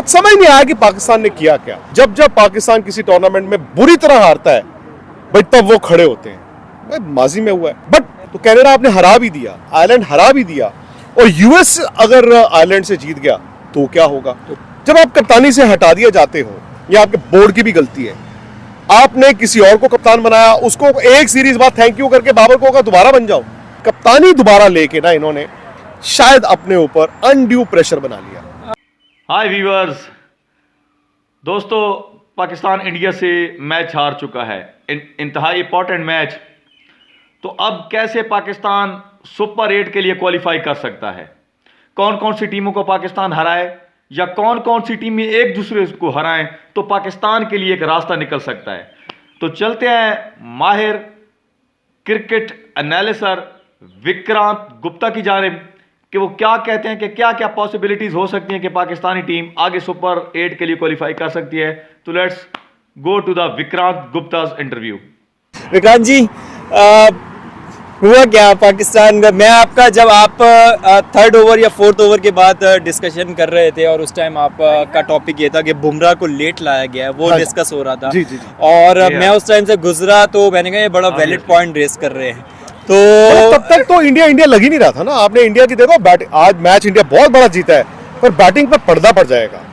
समझ नहीं आया कि पाकिस्तान ने किया क्या। जब जब पाकिस्तान किसी टूर्नामेंट में बुरी तरह हारता है भाई तब वो खड़े होते हैं, भाई माजी में हुआ है। बट तो कनाडा आपने हरा भी दिया, आयरलैंड हरा भी दिया, और यूएस अगर आयरलैंड से जीत गया तो क्या होगा। जब आप कप्तानी से हटा दिए जाते हो, ये आपके बोर्ड की भी गलती है। आपने किसी और को कप्तान बनाया, उसको एक सीरीज बाद थैंक यू करके बाबर को कहा दोबारा बन जाओ। कप्तानी दोबारा लेके ना इन्होंने शायद अपने ऊपर अनड्यू प्रेशर बना लिया। हाय व्यूअर्स, दोस्तों पाकिस्तान इंडिया से मैच हार चुका है, इंतहाई इंपॉर्टेंट मैच। तो अब कैसे पाकिस्तान सुपर 8 के लिए क्वालिफाई कर सकता है, कौन कौन सी टीमों को पाकिस्तान हराए या कौन कौन सी टीमें एक दूसरे को हराएं तो पाकिस्तान के लिए एक रास्ता निकल सकता है। तो चलते हैं माहिर क्रिकेट एनालिसर विक्रांत गुप्ता की जानिब कि वो क्या कहते हैं कि क्या क्या पॉसिबिलिटीज हो सकती हैं कि पाकिस्तानी टीम आगे सुपर 8 के लिए क्वालिफाई कर सकती है। तो let's go to the Vikrant Gupta's interview. Vikrant ji, हुआ क्या पाकिस्तान का? मैं आपका जब आप थर्ड ओवर या फोर्थ ओवर के बाद डिस्कशन कर रहे थे और उस टाइम आपका टॉपिक ये था कि बुमराह को लेट लाया गया है, वो डिस्कस हो रहा था। जी, जी, जी। और मैं उस टाइम से गुजरा तो मैंने कहा ये बड़ा वैलिड पॉइंट रेस कर रहे हैं। तो तब तक तो इंडिया लग ही नहीं रहा था ना। आपने इंडिया की देखो आज मैच इंडिया बहुत बड़ा जीता है, पर बैटिंग पर पर्दा पड़ जाएगा।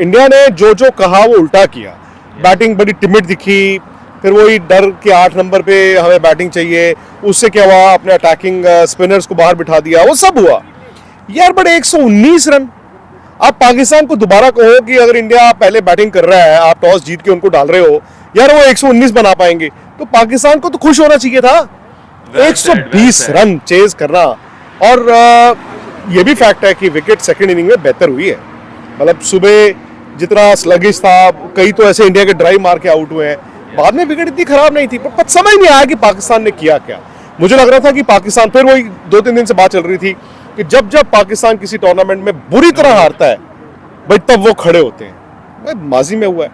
इंडिया ने जो जो कहा वो उल्टा किया। बैटिंग बड़ी टिमिड दिखी, फिर वही डर के 8 नंबर पे हमें बैटिंग चाहिए, उससे क्या हुआ, अपने अटैकिंग स्पिनर्स को बाहर बिठा दिया, वो सब हुआ यार। बट 119 रन आप पाकिस्तान को दोबारा कहो कि अगर इंडिया पहले बैटिंग कर रहा है, आप टॉस जीत के उनको डाल रहे हो यार, वो 119 बना पाएंगे? तो पाकिस्तान को तो खुश होना चाहिए था 120 रन चेज करना। और ये भी फैक्ट है कि विकेट सेकंड इनिंग में बेहतर हुई है। मतलब सुबह जितना स्लगिश था, कई तो ऐसे इंडिया के ड्राइव मार के आउट हुए हैं, बाद में विकेट इतनी खराब नहीं थी। पर समझ नहीं आया कि पाकिस्तान ने किया क्या। मुझे लग रहा था कि पाकिस्तान, फिर वही 2-3 दिन से बात चल रही थी कि जब जब पाकिस्तान किसी टूर्नामेंट में बुरी तरह हारता है भाई तब वो खड़े होते हैं, भाई माजी में हुआ है।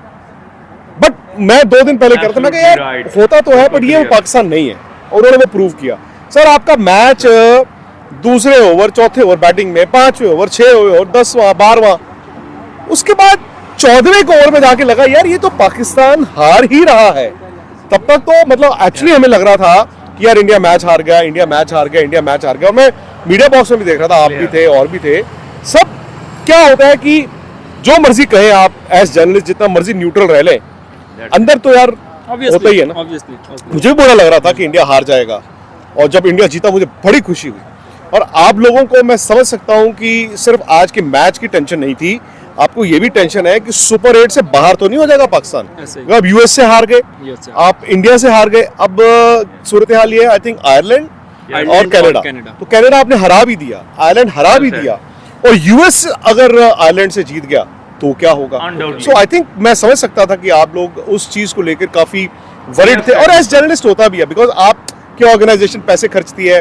बट मैं 2 दिन पहले करता, मैं यार होता तो है, पर ये वो पाकिस्तान नहीं है, और उन्होंने वो प्रूव किया। सर आपका मैच दूसरे ओवर, चौथे ओवर बैटिंग में, 5वें ओवर, 6वें ओवर, 10वां, 12वां, उसके बाद 14वें ओवर में जाके लगा यार ये तो पाकिस्तान हार ही रहा है। तब तक तो मतलब एक्चुअली हमें लग रहा था कि यार इंडिया मैच हार गया, इंडिया मैच हार गया, इंडिया मैच हार गया। और मैं मीडिया बॉक्स में भी देख रहा था, आप भी थे और भी थे सब। क्या होता है कि जो मर्जी कहें आप एज जर्नलिस्ट, जितना मर्जी न्यूट्रल रह लें, अंदर तो यार होता ही है ना। मुझे भी बुरा लग रहा था कि इंडिया हार जाएगा, और जब इंडिया जीता मुझे बड़ी खुशी हुई। और आप लोगों को मैं समझ सकता हूं कि सिर्फ आज के मैच की टेंशन नहीं थी, आपको ये भी टेंशन है कि सुपर 8 से बाहर तो नहीं हो जाएगा पाकिस्तान। अब यूएस से हार गए, आप इंडिया से हार गए, अब सूरत हाल ये है आई थिंक आयरलैंड और कनाडा। तो कनाडा आपने हरा भी दिया, आयरलैंड हरा भी दिया, और यूएस अगर आयरलैंड से जीत गया तो क्या होगा। सो आई थिंक मैं समझ सकता था कि आप लोग उस चीज को लेकर काफी वरीड थे, और एज जर्नलिस्ट होता भी है, बिकॉज आपकी ऑर्गेनाइजेशन पैसे खर्चती है,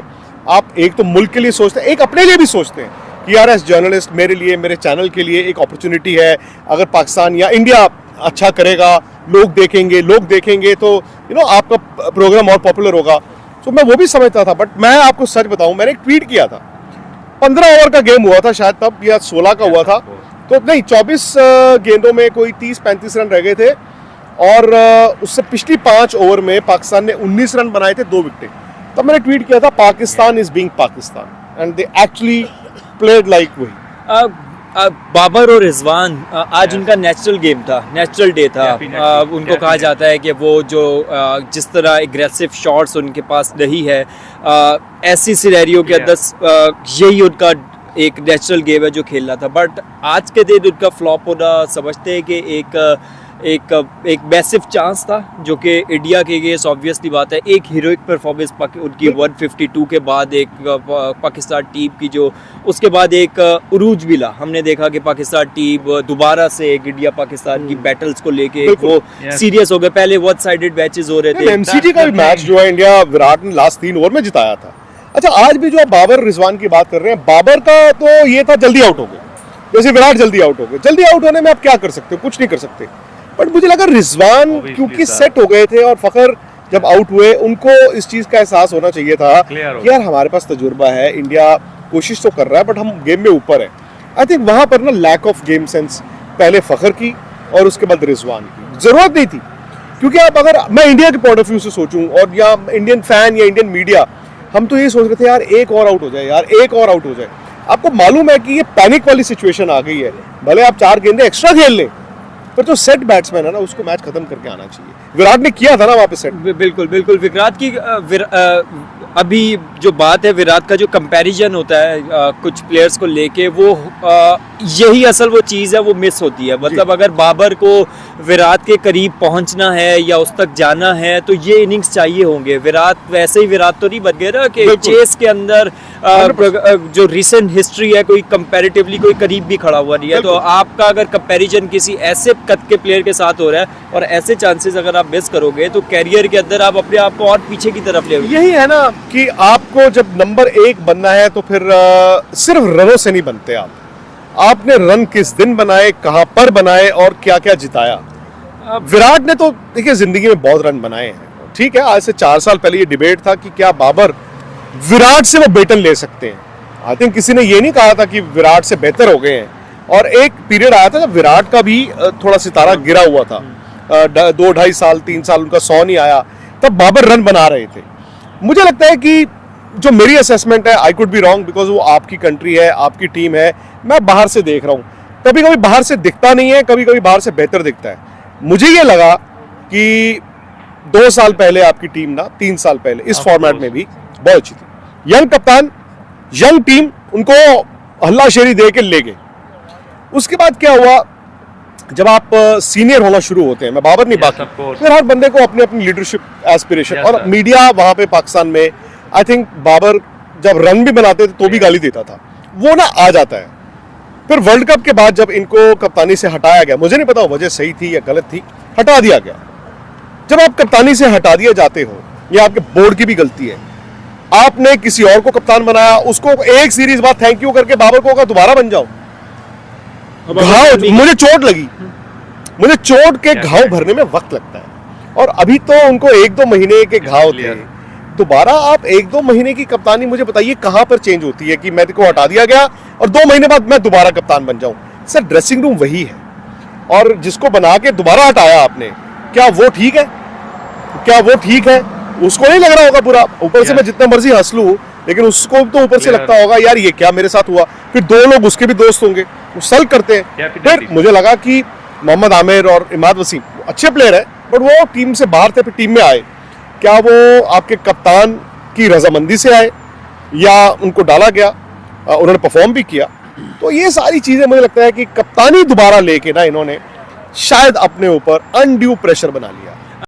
आप एक तो मुल्क के लिए सोचते हैं, एक अपने लिए भी सोचते हैं कि यार एज जर्नलिस्ट मेरे लिए, मेरे चैनल के लिए एक अपॉर्चुनिटी है। अगर पाकिस्तान या इंडिया अच्छा करेगा, लोग देखेंगे तो आपका प्रोग्राम और पॉपुलर होगा। तो मैं वो भी समझता था। बट मैं आपको सच बताऊं, मैंने एक ट्वीट किया था, 15 ओवर का गेम हुआ था शायद तब, या 16 का हुआ था, तो नहीं 24 गेंदों में कोई 30-35 रन रह गए थे, और उससे पिछली 5 ओवर में पाकिस्तान ने 19 रन बनाए थे, 2 विकेट। तब मैंने ट्वीट किया था Pakistan is being Pakistan, and they actually played like वही। बाबर और रिजवान आज उनका नेचुरल गेम था, नेचुरल डे था। उनको कहा जाता है कि वो जो जिस तरह एग्रेसिव शॉट्स उनके पास नहीं है, ऐसी सिनेरियो के अंदर यही उनका एक नेचुरल गेम है जो खेल रहा था। बट आज के दिन उनका फ्लॉप होना समझते हैं कि एक मैसिव चांस था, जो कि इंडिया के लिए ऑब्वियसली बात है। एक हीरोइक परफॉर्मेंस उनकी 152 के बाद, एक पाकिस्तान टीम की जो उसके बाद एक उरूज मिला। हमने देखा कि पाकिस्तान टीम दोबारा से एक इंडिया पाकिस्तान की बैटल्स को लेके वो सीरियस हो गए। पहले वन साइडेड मैचेस हो रहे थे। एमसीजी का भी मैच जो है इंडिया विराट ने लास्ट 3 ओवर में जिताया था। अच्छा, आज भी जो आप बाबर रिजवान की बात कर रहे हैं, बाबर का तो ये था जल्दी आउट हो गए, जैसे विराट जल्दी आउट हो गए। जल्दी आउट होने में आप क्या कर सकते हो, कुछ नहीं कर सकते। बट मुझे लगा रिजवान क्योंकि सेट हो गए थे, और फखर जब आउट हुए उनको इस चीज का एहसास होना चाहिए था कि यार हमारे पास तजुर्बा है, इंडिया कोशिश तो कर रहा है, बट हम गेम में ऊपर है। आई थिंक वहां पर ना लैक ऑफ गेम सेंस पहले फखर की और उसके बाद रिजवान की। जरूरत नहीं थी, क्योंकि आप अगर मैं इंडिया के पॉइंट ऑफ व्यू से सोचूं और या इंडियन फैन या इंडियन मीडिया, हम तो ये सोच रहे थे यार एक और आउट हो जाए, यार एक और आउट हो जाए। आपको मालूम है कि ये पैनिक वाली सिचुएशन आ गई है, भले आप 4 गेंदें एक्स्ट्रा खेल लें, पर जो सेट बैट्समैन है ना उसको मैच खत्म करके आना चाहिए। विराट ने किया था ना वहाँ पे सेट। बिल्कुल बिल्कुल। विराट की अभी जो बात है, विराट का जो कंपैरिजन होता है कुछ प्लेयर्स को लेके, वो यही असल वो चीज़ है, वो मिस होती है। मतलब अगर बाबर को विराट के करीब पहुंचना है या उस तक जाना है तो ये इनिंग्स चाहिए होंगे। विराट वैसे ही विराट तो नहीं बन गए ना कि चेस के अंदर जो रिसेंट हिस्ट्री है कोई कंपैरेटिवली कोई करीब भी खड़ा हुआ नहीं है। तो आपका अगर कंपैरिजन किसी ऐसे कद के प्लेयर के साथ हो रहा है और ऐसे चांसेस अगर आप मिस करोगे तो कैरियर के अंदर आप अपने आप को और पीछे की तरफ ले। यही है ना कि आपको जब नंबर 1 बनना है तो फिर सिर्फ रनों से नहीं बनते आपने रन किस दिन बनाए, कहां पर बनाए और क्या क्या जिताया। विराट ने तो देखिए जिंदगी में बहुत रन बनाए हैं, ठीक है। आज से 4 साल पहले ये डिबेट था कि क्या बाबर विराट से वो बेटन ले सकते हैं। आई थिंक किसी ने ये नहीं कहा था कि विराट से बेहतर हो गए हैं। और एक पीरियड आया था जब विराट का भी थोड़ा सितारा गिरा हुआ था, 2-2.5 साल 3 साल उनका 100 नहीं आया, तब बाबर रन बना रहे थे। मुझे लगता है कि जो मेरी असेसमेंट है, I could be wrong because वो आपकी कंट्री है, आपकी टीम है, मैं बाहर से देख रहा हूँ, कभी कभी बाहर से दिखता नहीं है, कभी कभी बाहर से बेहतर दिखता है। मुझे ये लगा कि 2 साल पहले आपकी टीम ना 3 साल पहले इस फॉर्मेट में भी बहुत अच्छी थी। यंग कप्तान, यंग टीम, उनको हल्लाशेरी दे के ले गए। उसके बाद क्या हुआ, जब आप सीनियर होना शुरू होते हैं, मैं बाबर नहीं बात, फिर हर बंदे को अपनी अपनी लीडरशिप एस्पिरेशन, और मीडिया वहां पे पाकिस्तान में आई थिंक बाबर जब रन भी बनाते थे तो भी गाली देता था, वो ना आ जाता है। फिर वर्ल्ड कप के बाद जब इनको कप्तानी से हटाया गया, मुझे नहीं पता वजह सही थी या गलत थी, हटा दिया गया। जब आप कप्तानी से हटा दिए जाते हो, ये आपके बोर्ड की भी गलती है। आपने किसी और को कप्तान बनाया, उसको एक सीरीज बाद थैंक यू करके बाबर को कहा दोबारा बन जाओ। घाव, मुझे चोट लगी, मुझे चोट के घाव भरने में वक्त लगता है, और अभी तो उनको 1-2 महीने के घाव थे। दोबारा आप 1-2 महीने की कप्तानी, मुझे बताइए कहां पर चेंज होती है कि मैं को हटा दिया गया और 2 महीने बाद मैं दोबारा कप्तान बन जाऊं। सर ड्रेसिंग रूम वही है, और जिसको बना के दोबारा हटाया आपने, क्या वो ठीक है? क्या वो ठीक है? उसको नहीं लग रहा होगा पूरा, ऊपर से मैं जितना मर्जी हंस लूं, लेकिन उसको तो ऊपर से लगता होगा यार ये क्या मेरे साथ हुआ। फिर 2 लोग उसके भी दोस्त होंगे, वो सल्क करते हैं। फिर मुझे लगा कि मोहम्मद आमिर और इमाद वसीम अच्छे प्लेयर है, बट वो टीम से बाहर थे, फिर टीम में आए। क्या वो आपके कप्तान की रजामंदी से आए या उनको डाला गया? उन्होंने परफॉर्म भी किया। तो ये सारी चीजें मुझे लगता है कि कप्तानी दोबारा लेके ना इन्होंने शायद अपने ऊपर अनड्यू प्रेशर बना लिया।